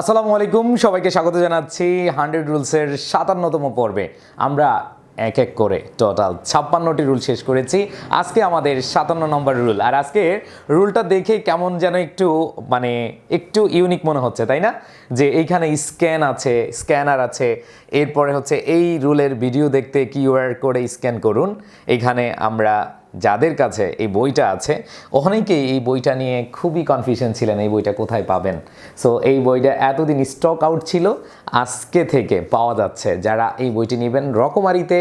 আসসালামু আলাইকুম, সবাইকে স্বাগত জানাচ্ছি 100 রুলসের 57তম পর্বে। আমরা এক এক করে টোটাল 56টি রুল শেষ করেছি। আজকে আমাদের 57 নম্বর রুল। আর আজকে রুলটা দেখে কেমন যেন একটু ইউনিক মনে হচ্ছে, তাই না? যে এইখানে স্ক্যানার আছে, এরপরে হচ্ছে এই রুলের ভিডিও দেখতে কিউআর কোডে স্ক্যান করুন। এখানে আমরা যাদের কাছে এই বইটা আছে অনেকেই এই বইটা নিয়ে খুবই কনফিউশন ছিলেন, এই বইটা কোথায় পাবেন। সো এই বইটা এতদিন স্টক আউট ছিল, আজকে থেকে পাওয়া যাচ্ছে। যারা এই বইটি নেবেন রকমারিতে,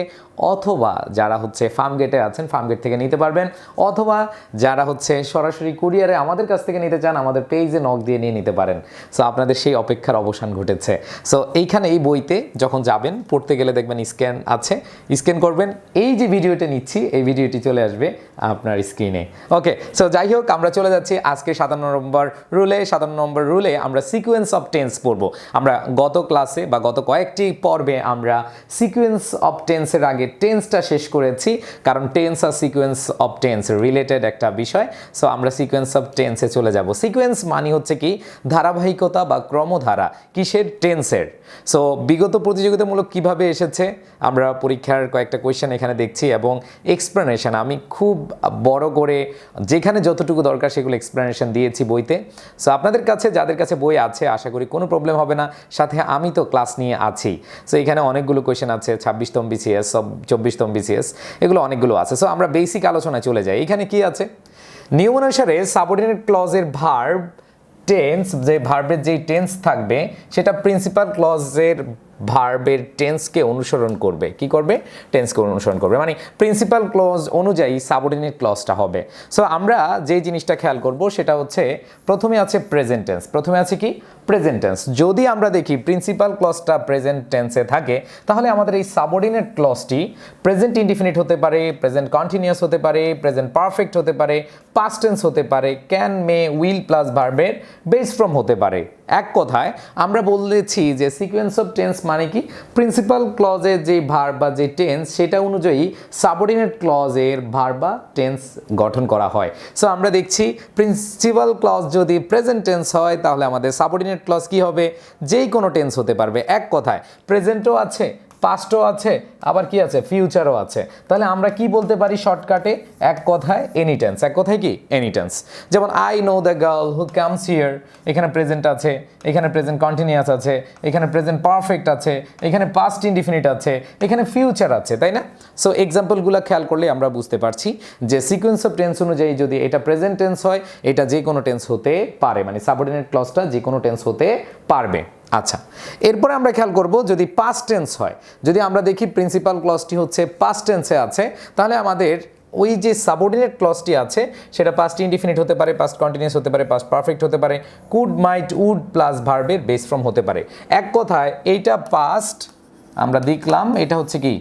অথবা যারা হচ্ছে ফার্মগেটে আছেন ফার্মগেট থেকে নিতে পারবেন, অথবা যারা হচ্ছে সরাসরি কুরিয়ারে আমাদের কাছ থেকে নিতে চান আমাদের পেজে নক দিয়ে নিয়ে নিতে পারেন। সো আপনাদের সেই অপেক্ষার অবসান ঘটেছে। সো এইখানে এই বইতে যখন যাবেন পড়তে গেলে দেখবেন স্ক্যান আছে, স্ক্যান করবেন, এই যে ভিডিওটা নিচ্ছি এই ভিডিওটি চলে আসবে আপনার স্ক্রিনে। ওকে, সো যাই হোক, আমরা চলে যাচ্ছি আজকে 57 নম্বর রুলে আমরা সিকোয়েন্স অফ টেন্স পড়বো। আমরা গত ক্লাসে বা গত কয়েকটি পর্বে আমরা সিকোয়েন্স অফ টেন্সের আগে টেন্সটা শেষ করেছি, কারণ টেন্স আর সিকোয়েন্স অফ টেন্স রিলেটেড একটা বিষয়। সো আমরা সিকোয়েন্স অফ টেন্সে চলে যাব। সিকোয়েন্স মানে হচ্ছে কি ধারাবাহিকতা বা ক্রমধারা, কিসের? টেন্সের। সো বিগত প্রতিযোগিতামূলক কিভাবে এসেছে আমরা পরীক্ষার কয়েকটা কোয়েশ্চেন এখানে দেখছি এবং এক্সপ্লেনেশন আমি খুব বড় করে যেখানে যতটুকু দরকার সেগুলো এক্সপ্লেনেশন দিয়েছি বইতে। সো আপনাদের কাছে যাদের কাছে বই আছে আশা করি কোনো প্রবলেম হবে না, সাথে আমি তো ক্লাস নিয়ে আছি। সো এখানে অনেকগুলো কোয়েশ্চেন আছে, 26তম BCS, 24তম BCS, এগুলো অনেকগুলো আছে। সো আমরা বেসিক আলোচনায় চলে যাই। এখানে কি আছে? নিয়ম অনুসারে সাবঅর্ডিনেট ক্লজের ভার্ব টেন্স, যে ভার্বের যেই টেন্স থাকবে সেটা প্রিন্সিপাল ক্লজের ভার্বের টেন্সকে অনুসরণ করবে। কি করবে? টেন্সকে অনুসরণ করবে, মানে প্রিন্সিপাল ক্লজ অনুযায়ী সাবঅর্ডিনেট ক্লজটা হবে। সো আমরা যে জিনিসটা খেয়াল করব সেটা হচ্ছে প্রথমে আছে প্রেজেন্ট টেন্স। প্রথমে আছে কি? Present tense. যদি আমরা দেখি প্রিন্সিপাল ক্লজটা প্রেজেন্ট টেন্সে থাকে তাহলে আমাদের এই সাবঅর্ডিনেট ক্লজটি প্রেজেন্ট ইনডিফিনিট হতে পারে, প্রেজেন্ট কন্টিনিউয়াস হতে পারে, প্রেজেন্ট পারফেক্ট হতে পারে, পাস্ট টেন্স হতে পারে, ক্যান, মে, উইল প্লাস ভার্বের বেস ফ্রম হতে পারে। এক কথায় আমরা বলেছি যে সিকোয়েন্স অফ টেন্স মানে কি? প্রিন্সিপাল ক্লজের যে ভার্ব বা যে টেন্স সেটা অনুযায়ী সাবঅর্ডিনেট ক্লজের ভার্ব বা টেন্স গঠন করা হয়। সো আমরা দেখছি প্রিন্সিপাল ক্লজ যদি প্রেজেন্ট টেন্স হয় তাহলে আমাদের সাবঅর্ডিনেট ক্লজ কি হবে? যেই কোনো টেন্স হতে পারবে। এক কথায় প্রেজেন্টও আছে, পাস্টও আছে, আবার কি আছে? ফিউচারও আছে। তাহলে আমরা কি বলতে পারি শর্টকাটে? এক কথায় এনি টেন্স। এক কথায় কি? Any tense. যেমন I know the girl who comes here, এখানে প্রেজেন্ট আছে, এখানে প্রেজেন্ট কন্টিনিউয়াস আছে, এখানে প্রেজেন্ট পারফেক্ট আছে, এখানে পাস্ট ইনডিফিনিট আছে, এখানে ফিউচার আছে, তাই না? সো এক্সাম্পলগুলো খেয়াল করলে আমরা বুঝতে পারছি যে সিকোয়েন্স অফ টেন্স অনুযায়ী যদি এটা প্রেজেন্ট টেন্স হয় এটা যে কোনো টেন্স হতে পারে, মানে সাবঅর্ডিনেট ক্লজটা যে কোনো টেন্স হতে পারবে। আচ্ছা, এরপরে আমরা খেয়াল করব যদি পাস্ট টেন্স হয়, যদি আমরা দেখি প্রিন্সিপাল ক্লজটি হচ্ছে পাস্ট টেন্সে আছে তাহলে আমাদের ওই যে সাবঅর্ডিনেট ক্লজটি আছে সেটা পাস্ট ইনডিফিনিট হতে পারে, পাস্ট কন্টিনিউয়াস হতে পারে, পাস্ট পারফেক্ট হতে পারে, কুড, মাইট, উড প্লাস ভার্বের বেস ফ্রম হতে পারে। এক কথায় এইটা পাস্ট, আমরা দেখলাম এটা হচ্ছে কি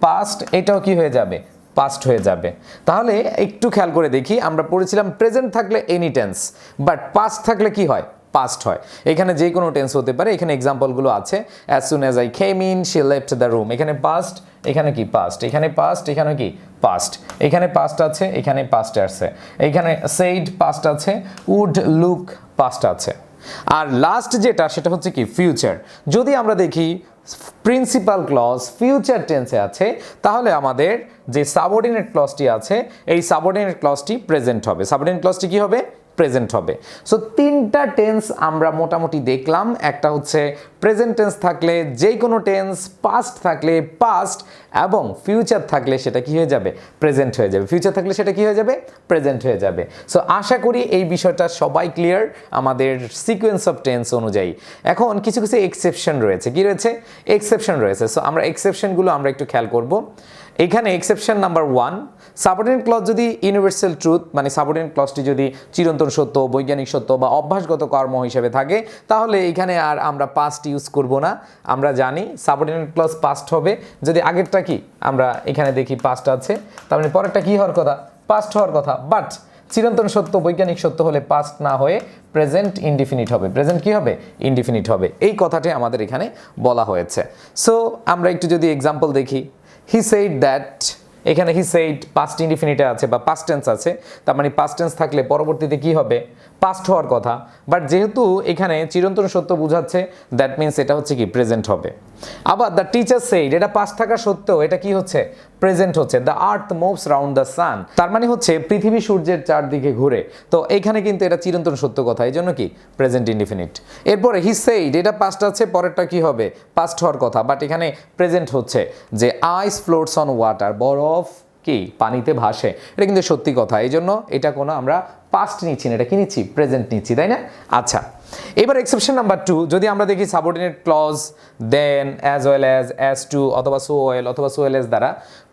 পাস্ট, এটাও কি হয়ে যাবে? পাস্ট হয়ে যাবে। তাহলে একটু খেয়াল করে দেখি, আমরা পড়েছিলাম প্রেজেন্ট থাকলে এনি টেন্স, বাট পাস্ট থাকলে কি হয়? পাস্ট হয়। এখানে যে কোনো টেন্স হতে পারে। এখানে এক্সাম্পলগুলো আছে, as soon as I came in she left the room, এখানে পাস্ট, এখানে কি পাস্ট, এখানে পাস্ট, এখানে কি পাস্ট, এখানে পাস্ট আছে, এখানে পাস্ট আছে, এখানে সেইড পাস্ট আছে, উড লুক পাস্ট আছে। আর লাস্ট যেটা সেটা হচ্ছে কি ফিউচার। যদি আমরা দেখি প্রিন্সিপাল ক্লজ ফিউচার টেন্সে আছে তাহলে আমাদের যে সাবঅর্ডিনেট ক্লজটি আছে এই সাবঅর্ডিনেট ক্লজটি প্রেজেন্ট হবে। সাবঅর্ডিনেট ক্লজটি কি হবে? প্রেজেন্ট হবে। সো তিনটা টেন্স আমরা মোটামুটি দেখলাম। একটা হচ্ছে প্রেজেন্ট টেন্স থাকলে যেই কোনো টেন্স, পাস্ট থাকলে পাস্ট, এবং ফিউচার থাকলে সেটা কি হয়ে যাবে? প্রেজেন্ট হয়ে যাবে। ফিউচার থাকলে সেটা কি হয়ে যাবে? প্রেজেন্ট হয়ে যাবে। সো আশা করি এই বিষয়টা সবাই ক্লিয়ার আমাদের সিকোয়েন্স অফ টেন্স অনুযায়ী। এখন কিছু কিছু এক্সেপশন রয়েছে। কি রয়েছে? এক্সেপশন রয়েছে। সো আমরা এক্সেপশনগুলো আমরা একটু খেয়াল করব। এখানে এক্সেপশন নাম্বার 1, সাবঅর্ডিনেট ক্লজ যদি ইউনিভার্সাল ট্রুথ, মানে সাবঅর্ডিনেট ক্লজটি যদি চিরন্তন সত্য, বৈজ্ঞানিক সত্য বা অভ্যাসগত কর্ম হিসেবে থাকে তাহলে এখানে আর আমরা পাস্ট ইউজ করব না। আমরা জানি সাবঅর্ডিনেট ক্লজ পাস্ট হবে যদি আগেরটা কি আমরা এখানে দেখি পাস্ট আছে, তার মানে পরেরটা কি হওয়ার কথা? পাস্ট হওয়ার কথা। বাট চিরন্তন সত্য, বৈজ্ঞানিক সত্য হলে পাস্ট না হয়ে প্রেজেন্ট ইনডিফিনিট হবে। প্রেজেন্ট কি হবে? ইনডিফিনিট হবে। এই কথাটি আমাদের এখানে বলা হয়েছে। সো আমরা একটু যদি এক্সাম্পল দেখি, হি সেইড দ্যাট, এখানে হি সেইড পাস্ট ইনডিফিনিটে আছে বা পাস্ট টেন্স আছে, তার মানে পাস্ট টেন্স থাকলে পরবর্তীতে কি হবে? পাস্ট হওয়ার কথা, বাট যেহেতু এখানে চিরন্তন সত্য বোঝাচ্ছে, দ্যাট মিনস এটা হচ্ছে কি প্রেজেন্ট হবে। আবার দ্য টিচার সেইড, এটা পাস্ট থাকা সত্ত্বেও এটা কি হচ্ছে প্রেজেন্ট হচ্ছে। The earth moves round the sun, তার মানে হচ্ছে পৃথিবী সূর্যের চারদিকে ঘুরে। তো এখানে কিন্তু এটা চিরন্তন সত্য কথা, এই জন্য কি প্রেজেন্ট ইনডিফিনিট। এরপরে হি সেইড, এটা পাস্ট আছে, পরেরটা কি হবে পাস্ট হওয়ার কথা, বাট এখানে প্রেজেন্ট হচ্ছে যে আইস ফ্লোটস অন ওয়াটার, বরফ কি পানিতে ভাসে। এটা কিন্তু সত্যি কথা, এই জন্য এটা কোনো আমরা পাস্ট নিচ্ছি না, এটা কি নিচ্ছি প্রেজেন্ট নিচ্ছি, তাই না? আচ্ছা, এবার এক্সেপশন নাম্বার 2, যদি আমরা দেখি subordinate clause, then, as well as to অথবা সো ওয়েল অথবা সো ওয়েল অ্যাজ দ্বারা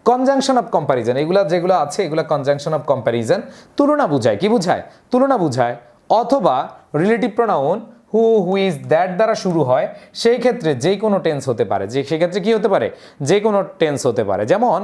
কনজাংশন অফ কম্প্যারিজন, এগুলা যেগুলো আছে এগুলো কনজাংশন অফ কম্প্যারিজন, তুলনা বুঝায়। কি বুঝায়? তুলনা বুঝায়। অথবা relative pronoun who, whose, that দ্বারা শুরু হয়, সেই ক্ষেত্রে যে কোনো টেন্স হতে পারে, যে সেক্ষেত্রে কি হতে পারে যে কোনো টেন্স হতে পারে। যেমন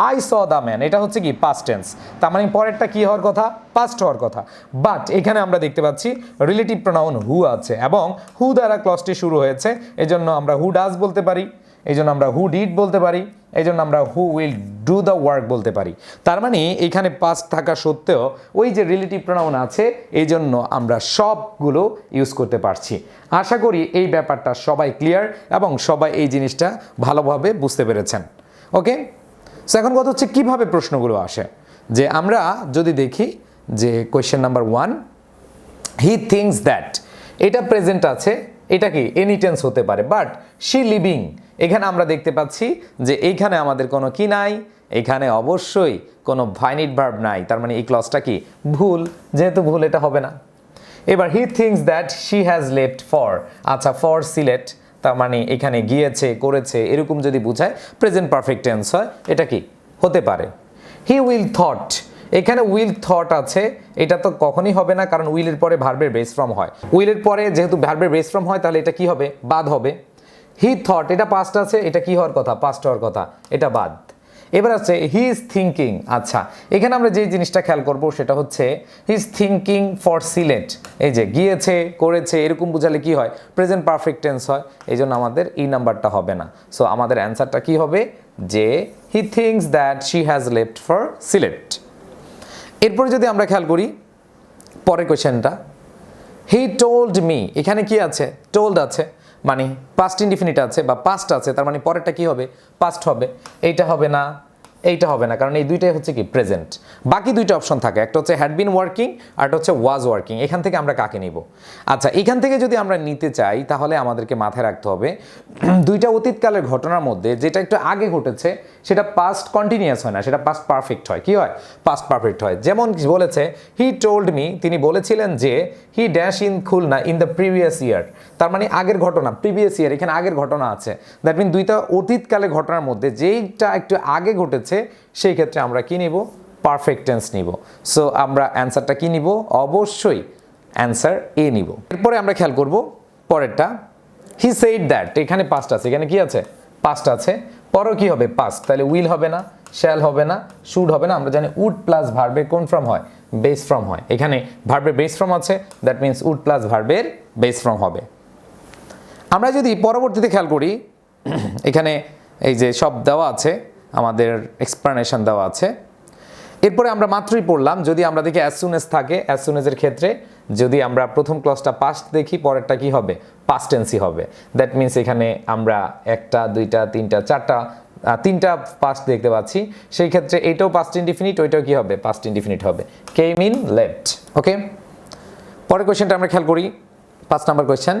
আই স দ্য ম্যান, এটা হচ্ছে কি পাস্ট টেন্স, তার মানে পরেরটা কি হওয়ার কথা পাস্ট হওয়ার কথা, বাট এখানে আমরা দেখতে পাচ্ছি রিলেটিভ প্রোনাউন হু আছে এবং হু দ্বারা ক্লজটি শুরু হয়েছে, এজন্য আমরা হু ডাজ বলতে পারি, এই জন্য আমরা হু ডিড বলতে পারি, এই জন্য আমরা who will do the work বলতে পারি। তার মানে এখানে পাস্ট থাকা সত্ত্বেও ওই যে রিলেটিভ প্রোনাউন আছে, এই জন্য আমরা সবগুলো ইউজ করতে পারছি। আশা করি এই ব্যাপারটা সবাই ক্লিয়ার এবং সবাই এই জিনিসটা ভালোভাবে বুঝতে পেরেছেন। ওকে, সো এখন কথা হচ্ছে কীভাবে প্রশ্নগুলো আসে। যে আমরা যদি দেখি যে question number 1, he thinks that, এটা প্রেজেন্ট আছে, এটা কি এনি টেন্স হতে পারে, বাট শি লিভিং, এখানে আমরা দেখতে পাচ্ছি যে এইখানে আমাদের কোনো কি নাই, এখানে অবশ্যই কোনো ফাইনিট ভার্ব নাই, তার মানে এই ক্লজটা কি ভুল, যেহেতু ভুল এটা হবে না। এবার he thinks that she has left for, আচ্ছা ফর সিলেট, তার মানে এখানে গিয়েছে করেছে এরকম যদি বোঝায় প্রেজেন্ট পারফেক্ট টেন্স হয়, এটা কি হতে পারে। হি উইল থট, এখানে উইল থট আছে, এটা তো কখনই হবে না, কারণ উইলের পরে ভার্বের বেস ফর্ম হয়, উইলের পরে যেহেতু ভার্বের বেস ফর্ম হয় তাহলে এটা কি হবে বাদ হবে। হি থট, এটা পাস্ট আছে, এটা কি হওয়ার কথা পাস্ট হওয়ার কথা, এটা বাদ। এবার আছে হি ইজ থিঙ্কিং, আচ্ছা এখানে আমরা যে জিনিসটা খেয়াল করব সেটা হচ্ছে he is thinking for Sylhet, এই যে গিয়েছে করেছে এরকম বোঝালে কি হয় প্রেজেন্ট পারফেক্ট টেন্স হয়, এই জন্য আমাদের এই নাম্বারটা হবে না। সো আমাদের অ্যান্সারটা কি হবে যে হি thinks that she has left for Sylhet. এরপরে যদি আমরা খেয়াল করি পরের কোয়েশ্চেনটা, হি টোল্ড মি, এখানে কি আছে টোল্ড আছে, মানে পাস্ট ইনডিফিনিট আছে বা পাস্ট আছে, তার মানে পরেরটা কি হবে পাস্ট হবে। এইটা হবে না, এইটা হবে না, কারণ এই দুইটাই হচ্ছে কি প্রেজেন্ট। বাকি দুইটা অপশন থাকে, একটা হচ্ছে হ্যাড বিন ওয়ার্কিং আর একটা হচ্ছে ওয়াজ ওয়ার্কিং। এখান থেকে আমরা কাকে নিব? আচ্ছা এখান থেকে যদি আমরা নিতে চাই তাহলে আমাদেরকে মাথায় রাখতে হবে দুইটা অতীতকালের ঘটনার মধ্যে যেটা একটু আগে ঘটেছে সেটা পাস্ট কন্টিনিউয়াস হয় না, সেটা পাস্ট পারফেক্ট হয়। কি হয় পাস্ট পারফেক্ট হয়। যেমন বলেছে হি টোল্ড মি, তিনি বলেছিলেন যে he dash in Khulna in the previous year, তার মানে আগের ঘটনা প্রিভিয়াস ইয়ার, এখানে আগের ঘটনা আছে, দ্যাট মিন দুইটা অতীতকালের ঘটনার মধ্যে যেইটা একটু আগে ঘটেছে সেই ক্ষেত্রে আমরা কি নিব পারফেক্ট টেন্স নিব। সো আমরা অ্যান্সারটা কি নিব অবশ্যই অ্যান্সার এ নিব। এরপরে আমরা খেয়াল করব পরেরটা, হি সেইড দ্যাট, এখানে পাস্ট আছে, এখানে কি আছে পাস্ট আছে, পরও কি হবে পাস্ট, তাহলে উইল হবে না, শ্যাল হবে না, শুড হবে না। আমরা জানি উড প্লাস ভার্বের কোন ফর্ম হয় বেস ফর্ম হয়, এখানে ভার্বের বেস ফর্ম আছে, দ্যাট মিনস উড প্লাস ভার্বের বেস ফর্ম হবে। আমরা যদি পরবর্তীতে খেয়াল করি এখানে এই যে সব দেওয়া আছে, আমাদের এক্সপ্লানেশন দেওয়া আছে। এরপরে আমরা মাত্রই পড়লাম, যদি আমরা দেখি অ্যাজ সুন এজ থাকে, অ্যাজ সুন এজের ক্ষেত্রে যদি আমরা প্রথম ক্লজটা পাস্ট দেখি পরেরটা কি হবে পাস্ট টেন্সই হবে। দ্যাট মিনস এখানে আমরা একটা দুইটা তিনটা চারটা তিনটা পাস্ট দেখতে পাচ্ছি, সেই ক্ষেত্রে এইটাও পাস্ট ইনডিফিনিট, ওইটাও কি হবে পাস্ট ইনডিফিনিট হবে, কেম ইন লেফট। ওকে, পরের কোয়েশ্চেনটা আমরা খেয়াল করি 5 number question,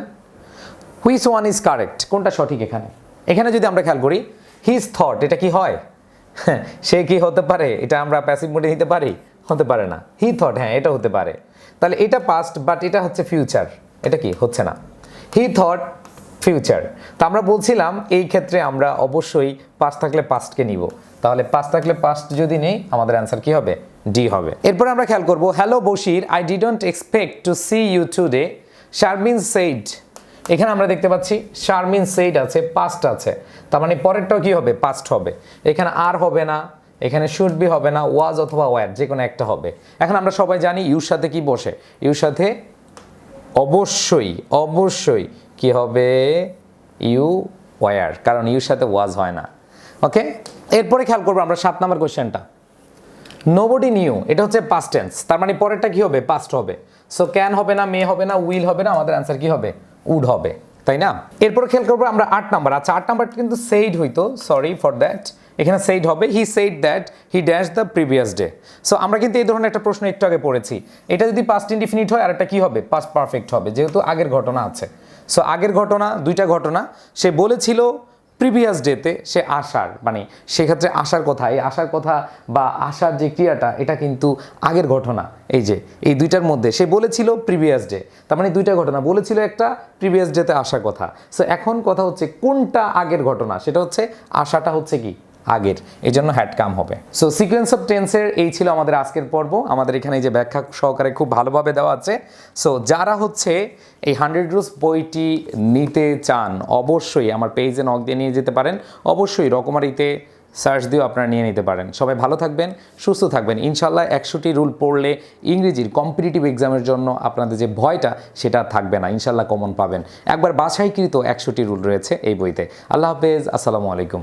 which one is correct, কোনটা সঠিক। এখানে এখানে যদি আমরা খেয়াল করি হিজ থট, এটা কি হয় সে কি হতে পারে, এটা আমরা প্যাসিভ মোডে নিতে পারি, হতে পারে না। হি থট, হ্যাঁ এটা হতে পারে, তাহলে এটা পাস্ট বাট এটা হচ্ছে ফিউচার, এটা কি হচ্ছে না। হি থট ফিউচার, তো আমরা বলছিলাম এই ক্ষেত্রে আমরা অবশ্যই পাস্ট থাকলে পাস্টকে নিব, তাহলে পাস্ট থাকলে পাস্ট যদি নেই আমাদের অ্যান্সার কি হবে ডি হবে। এরপরে আমরা খেয়াল করব hello Bashir, I didn't expect to see you today, Sharmin said, এখানে আমরা দেখতে পাচ্ছি শারমিন সেইড আছে, পাস্ট আছে, তার মানে পরেরটাও কি হবে পাস্ট হবে। এখানে আর হবে না, এখানে শুড বি হবে না, ওয়াজ অথবা ওয়্যার যে কোনো একটা হবে। এখন আমরা সবাই জানি ইউর সাথে কি বসে, ইউর সাথে অবশ্যই অবশ্যই কি হবে ইউ ওয়্যার, কারণ ইউর সাথে ওয়াজ হয় না। ওকে, এরপরে খেয়াল করবো আমরা 7 নম্বর কোয়েশ্চেনটা, নোবডি নিউ, এটা হচ্ছে পাস্ট টেন্স, তার মানে পরেরটা কি হবে পাস্ট হবে। সো ক্যান হবে না, মে হবে না, উইল হবে না, আমাদের অ্যান্সার কি হবে? উড হবে, তাই না? এরপর খেয়াল করবো আমরা 8 নাম্বার। আচ্ছা 8 নাম্বারটা কিন্তু সেইড হইতো, সরি ফর দ্যাট, এখানে সেইড হবে he said that he dash the previous day. So আমরা কিন্তু এই ধরনের একটা প্রশ্ন একটু আগে পড়েছি, এটা যদি পাস্ট ইনডিফিনিট হয় আর একটা কি হবে? পাস্ট পারফেক্ট হবে, যেহেতু আগের ঘটনা আছে। সো আগের ঘটনা, দুইটা ঘটনা, সে বলেছিল প্রিভিয়াস ডেতে সে আসার, মানে সেক্ষেত্রে আসার কথা, এই আসার কথা বা আসার যে ক্রিয়াটা, এটা কিন্তু আগের ঘটনা। এই যে এই দুইটার মধ্যে সে বলেছিল প্রিভিয়াস ডে, তার মানে দুইটা ঘটনা, বলেছিল একটা, প্রিভিয়াস ডেতে আসার কথা। সো এখন কথা হচ্ছে কোনটা আগের ঘটনা, সেটা হচ্ছে আসাটা হচ্ছে কি আগের, এই জন্য হ্যাড কাম হবে। সো সিকোয়েন্স অফ টেন্সের এই ছিল আমাদের আজকের পর্ব। আমাদের এখানে এই যে ব্যাখ্যা সহকারে খুব ভালোভাবে দেওয়া আছে। সো যারা হচ্ছে এই 100 রুলস বইটি নিতে চান, অবশ্যই আমার পেজে নক দিয়ে নিয়ে যেতে পারেন, অবশ্যই রকমারিতে সার্চ দিয়েও আপনারা নিয়ে নিতে পারেন। সবাই ভালো থাকবেন, সুস্থ থাকবেন। ইনশাল্লাহ 100টি রুল পড়লে ইংরেজির কম্পিটিটিভ এক্সামের জন্য আপনাদের যে ভয়টা, সেটা থাকবে না, ইনশাল্লাহ কমন পাবেন। একবার বাছাইকৃত 100টি রুল রয়েছে এই বইতে। আল্লাহ হাফেজ, আসসালামু আলাইকুম।